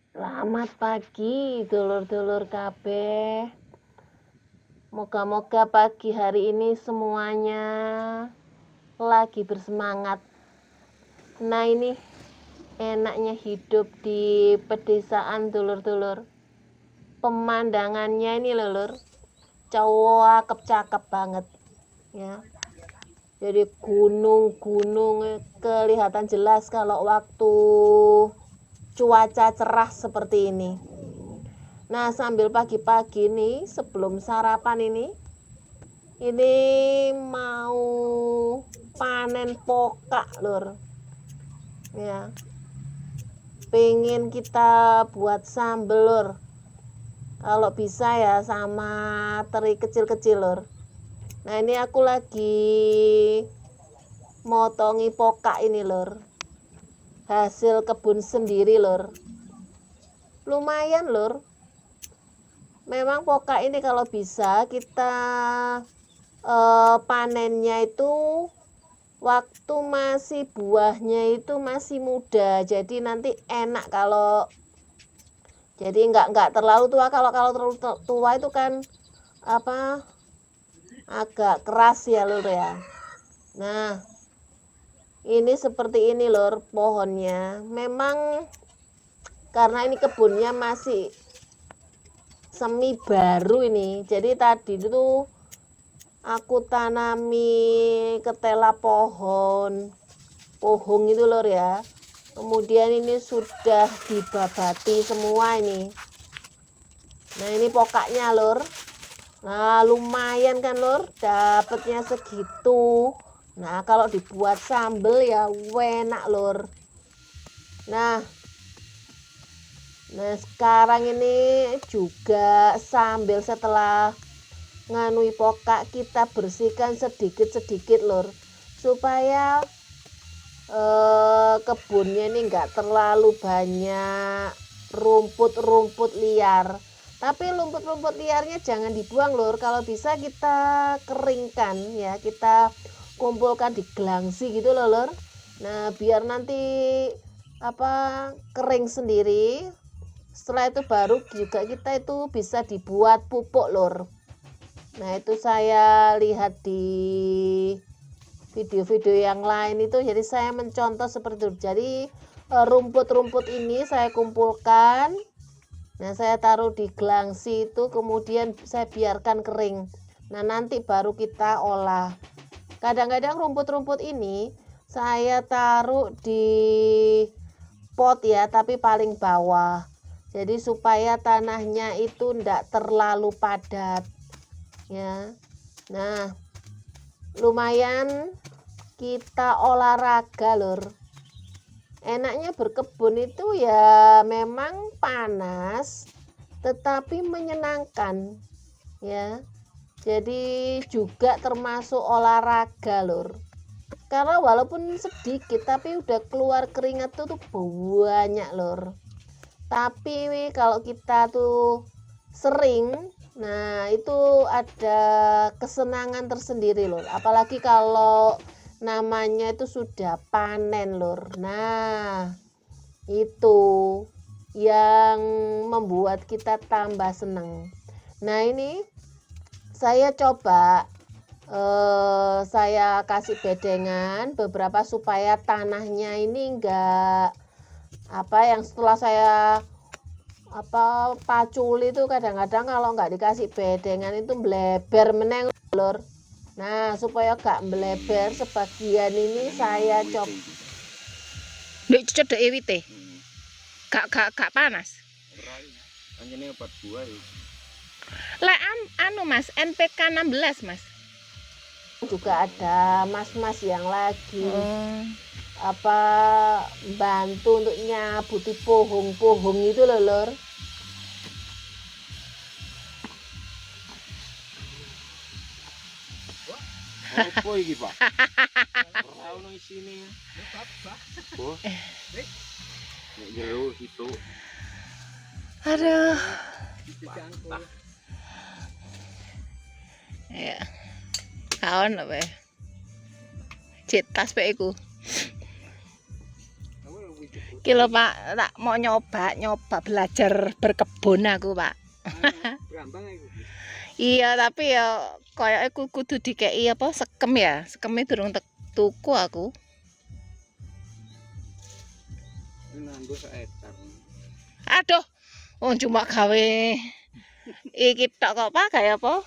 Selamat pagi dulur-dulur kabeh. Moga-moga pagi hari ini semuanya lagi bersemangat. Nah, ini enaknya hidup di pedesaan dulur-dulur. Pemandangannya ini lulur, cakep banget ya. Jadi gunung-gunung kelihatan jelas kalau waktu cuaca cerah seperti ini. Nah, sambil pagi-pagi nih sebelum sarapan ini mau panen pokak lur ya, pengen kita buat sambel lur, kalau bisa ya sama teri kecil-kecil lur. Nah, ini aku lagi motongi pokak ini lur, hasil kebun sendiri lur, lumayan lur. Memang pokak ini kalau bisa kita panennya itu waktu masih buahnya itu masih muda, jadi nanti enak kalau jadi nggak terlalu tua. Kalau terlalu tua itu kan apa agak keras ya lur ya. Nah, ini seperti ini lur pohonnya. Memang karena ini kebunnya masih semi baru ini, jadi tadi itu aku tanami ketela pohon itu lor ya. Kemudian ini sudah dibabati semua ini. Nah, ini pokaknya lor. Nah, lumayan kan lor, dapatnya segitu. Nah, kalau dibuat sambel ya enak lor. Nah, sekarang ini juga sambil setelah nganui pokak kita bersihkan sedikit-sedikit lor, supaya kebunnya ini enggak terlalu banyak rumput-rumput liar. Tapi rumput-rumput liarnya jangan dibuang lur, kalau bisa kita keringkan ya, kita kumpulkan di gelangsi gitu loh lur. Nah, biar nanti kering sendiri. Setelah itu baru juga kita itu bisa dibuat pupuk lur. Nah, itu saya lihat di video-video yang lain itu, jadi saya mencontoh seperti itu. Jadi rumput-rumput ini saya kumpulkan, nah saya taruh di gelangsi itu, kemudian saya biarkan kering. Nah, nanti baru kita olah. Kadang-kadang rumput-rumput ini saya taruh di pot ya, tapi paling bawah, jadi supaya tanahnya itu tidak terlalu padat ya. Nah, lumayan kita olahraga lur. Enaknya berkebun itu ya memang panas tetapi menyenangkan ya. Jadi juga termasuk olahraga lur. Karena walaupun sedikit tapi udah keluar keringat tuh banyak lur. Tapi kalau kita tuh sering, nah itu ada kesenangan tersendiri lur. Apalagi kalau namanya itu sudah panen lur. Nah, itu yang membuat kita tambah seneng. Nah, ini saya coba saya kasih bedengan beberapa supaya tanahnya ini enggak yang setelah saya paculi itu kadang-kadang kalau nggak dikasih bedengan itu melebar meneng lur. Nah, supaya gak melebar sebagian ini saya coba Nduk cedek wite. Gak panas. Anjene obat buah ya. Lek anu Mas, NPK 16 Mas. Juga ada mas-mas yang lagi bantu untuk nyabuti pohon-pohon itu loh lur. Apa iki, Pak? Ora ono isine. Oh. Nek jero itu. Aduh. Ya. Kawan apa ya? Cetas pe iku. Iki lho Pak, tak mau nyoba belajar berkebun aku Pak. Gampang iku. Iya, tapi ya koyoke kudu dikeki apa sekem ya. Sekeme durung tuku aku. Nganggo sak hektar. Aduh, cuma gawe iki tok kok Pak, gaya apa?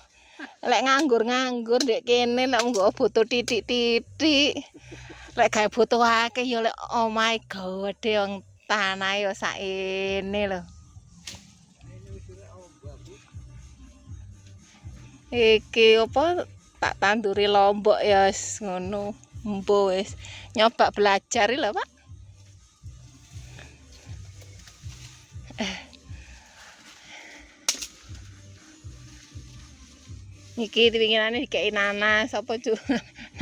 Lek nganggur ndek kene lek nggo butuh titik-titik. Lek gawe butuh akeh ya lek oh my god, wong tanah ya sakene lho. Iki apa tak tanduri lombok ya wis ngono. Embo wis nyoba belajar lho Pak. Iki dipingirane dikei nanas apa cu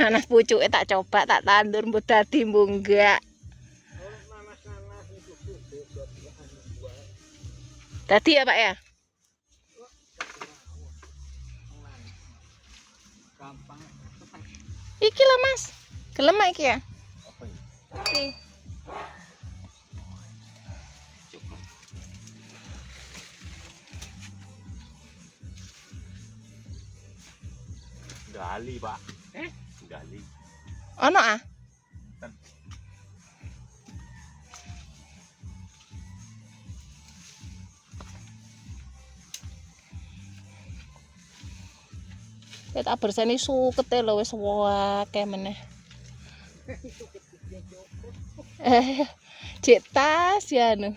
nanas pucuke tak coba tak tandur mbok dadi mbunggak. Dadi ya Pak ya? Gampang. Iki lho Mas. Gelem iki ya? Apa ini? Iki. Gali, Pak. Gali. Ono ah? Ya tak berseni sukete lho wis akeh meneh. Cek tas ya anu.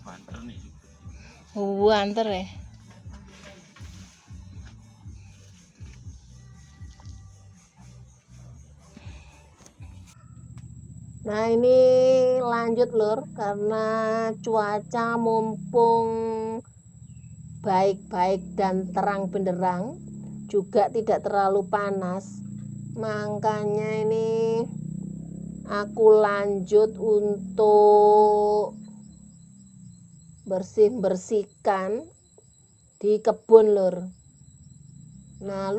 Banter nih. Banter ya. Nah ini lanjut lur, karena cuaca mumpung baik-baik dan terang benderang, juga tidak terlalu panas, makanya ini aku lanjut untuk bersihkan di kebun lur. Nah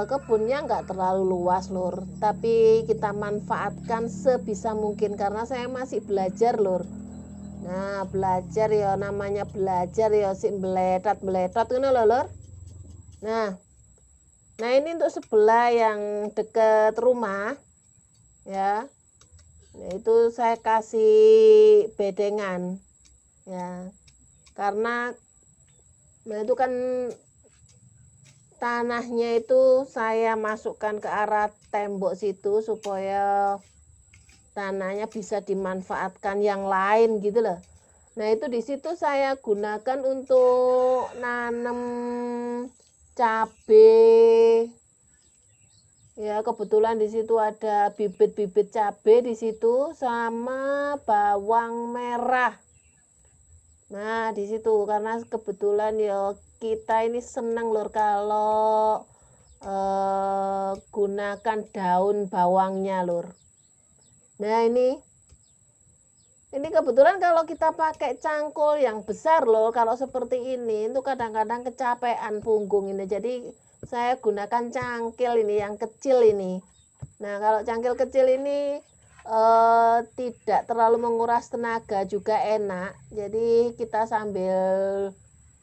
kebunnya nggak terlalu luas lur, tapi kita manfaatkan sebisa mungkin karena saya masih belajar lur. Nah belajar ya, namanya belajar ya si beletot ini lho lur. Nah ini untuk sebelah yang deket rumah ya, itu saya kasih bedengan ya, karena itu kan tanahnya itu saya masukkan ke arah tembok situ supaya tanahnya bisa dimanfaatkan yang lain gitu loh. Nah itu di situ saya gunakan untuk nanam cabai ya, kebetulan di situ ada bibit-bibit cabai di situ sama bawang merah. Nah di situ karena kebetulan ya kita ini senang lur kalau gunakan daun bawangnya lur. Nah ini kebetulan kalau kita pakai cangkul yang besar loh, kalau seperti ini itu kadang-kadang kecapean punggung ini, jadi saya gunakan cangkil ini yang kecil ini. Nah kalau cangkil kecil ini tidak terlalu menguras tenaga, juga enak, jadi kita sambil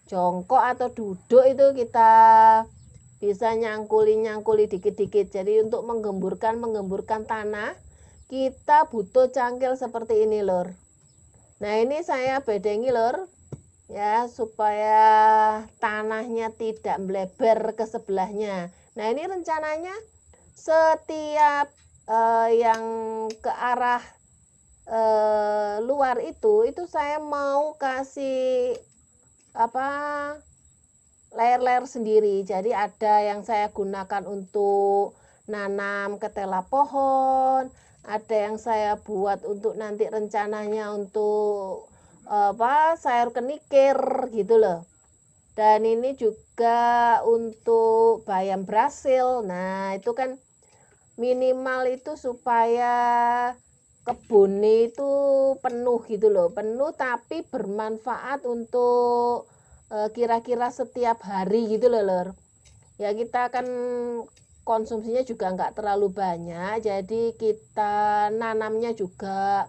jongkok atau duduk itu kita bisa nyangkuli dikit-dikit. Jadi untuk menggemburkan tanah kita butuh cangkil seperti ini lur. Nah ini saya bedengi lur ya, supaya tanahnya tidak melebar ke sebelahnya. Nah ini rencananya setiap yang ke arah luar itu saya mau kasih layar-layar sendiri. Jadi ada yang saya gunakan untuk nanam ketela pohon, ada yang saya buat untuk nanti rencananya untuk sayur kenikir gitu loh. Dan ini juga untuk bayam Brasil. Nah itu kan minimal itu supaya kebun itu penuh gitu loh, penuh tapi bermanfaat untuk kira-kira setiap hari gitu loh lur. Ya kita kan konsumsinya juga nggak terlalu banyak, jadi kita nanamnya juga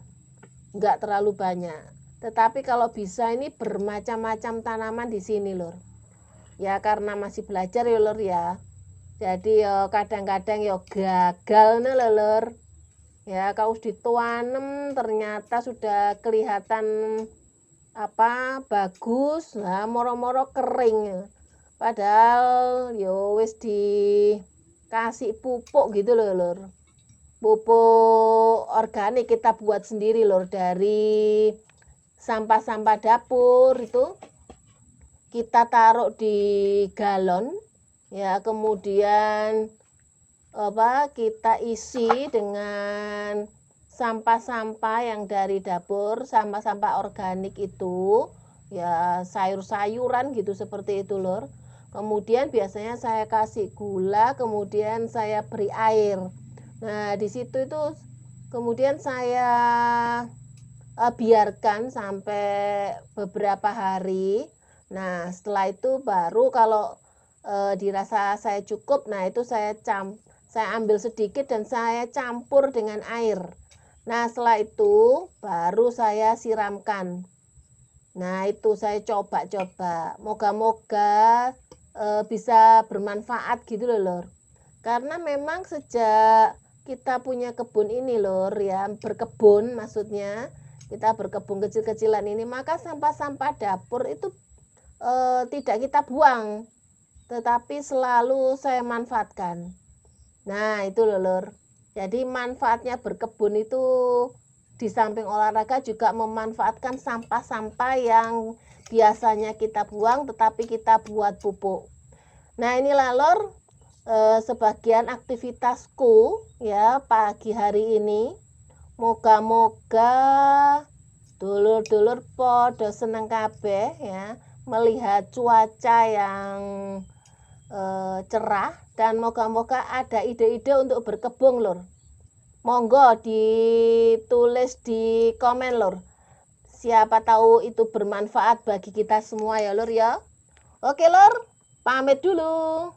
nggak terlalu banyak. Tetapi kalau bisa ini bermacam-macam tanaman di sini lur. Ya karena masih belajar ya lur ya. Jadi ya kadang-kadang ya gagal nih lur. Ya kalau dituanem ternyata sudah kelihatan bagus, nah moro-moro kering. Padahal yo wis dikasih pupuk gitu loh lur. Pupuk organik kita buat sendiri lur dari sampah-sampah dapur itu kita taruh di galon ya, kemudian kita isi dengan sampah-sampah yang dari dapur, sampah-sampah organik itu ya, sayur-sayuran gitu seperti itu lur. Kemudian biasanya saya kasih gula, kemudian saya beri air. Nah di situ itu kemudian saya biarkan sampai beberapa hari. Nah setelah itu baru kalau dirasa saya cukup, nah itu saya ambil sedikit dan saya campur dengan air. Nah setelah itu baru saya siramkan. Nah itu saya coba-coba, moga-moga bisa bermanfaat gitu loh lur. Karena memang sejak kita punya kebun ini lur ya, berkebun maksudnya, kita berkebun kecil-kecilan ini, maka sampah-sampah dapur itu tidak kita buang, tetapi selalu saya manfaatkan. Nah itu loh lur. Jadi manfaatnya berkebun itu di samping olahraga juga memanfaatkan sampah-sampah yang biasanya kita buang tetapi kita buat pupuk. Nah inilah lur sebagian aktivitasku ya pagi hari ini. Moga-moga dulur-dulur podo seneng kabeh ya melihat cuaca yang cerah, dan moga-moga ada ide-ide untuk berkebun lur. Monggo ditulis di komen lur. Siapa tahu itu bermanfaat bagi kita semua ya lur ya. Oke lur, pamit dulu.